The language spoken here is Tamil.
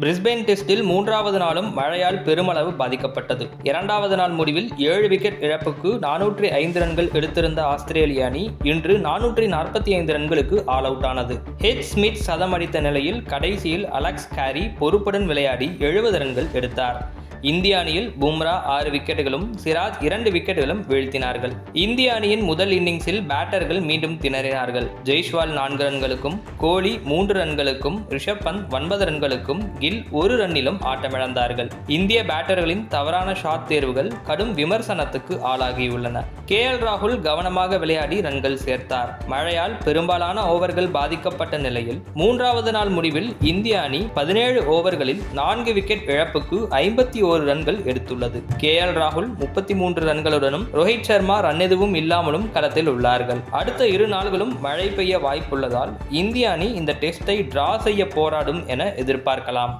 பிரிஸ்பேன் டெஸ்டில் மூன்றாவது நாளும் மழையால் பெருமளவு பாதிக்கப்பட்டது. இரண்டாவது நாள் முடிவில் 7 விக்கெட் இழப்புக்கு 405 ரன்கள் எடுத்திருந்த ஆஸ்திரேலிய அணி இன்று 445 ரன்களுக்கு ஆல் அவுட் ஆனது. ஹெச். ஸ்மித் சதம் அடித்த நிலையில் கடைசியில் அலெக்ஸ் கேரி பொறுப்புடன் விளையாடி 70 ரன்கள் எடுத்தார். இந்திய அணியில் பும்ரா 6 விக்கெட்டுகளும் சிராஜ் 2 விக்கெட்டுகளும் வீழ்த்தினார்கள். இந்திய அணியின் முதல் இன்னிங்ஸில் பேட்டர்கள் மீண்டும் திணறினார்கள். ஜெய்ஸ்வால் 4 ரன்களுக்கும், கோலி 3 ரன்களுக்கும், ரிஷப் பந்த் 9 ரன்களுக்கும், கில் 1 ரன்னிலும் ஆட்டமிழந்தார்கள். இந்திய பேட்டர்களின் தவறான ஷாட் தேர்வுகள் கடும் விமர்சனத்துக்கு ஆளாகியுள்ளன. KL ராகுல் கவனமாக விளையாடி ரன்கள் சேர்த்தார். மழையால் பெரும்பாலான ஓவர்கள் பாதிக்கப்பட்ட நிலையில் மூன்றாவது நாள் முடிவில் இந்திய அணி 17 ஓவர்களில் 4 விக்கெட் இழப்புக்கு 51 ரன்கள் எடுத்துள்ளது. KL ராகுல் 33 ரன்களுடனும், ரோஹித் சர்மா ரன் எதுவும் இல்லாமலும் களத்தில் உள்ளார்கள். அடுத்த 2 நாள்களும் மழை பெய்ய வாய்ப்புள்ளதால் இந்திய அணி இந்த டெஸ்டை டிரா செய்ய போராடும் என எதிர்பார்க்கலாம்.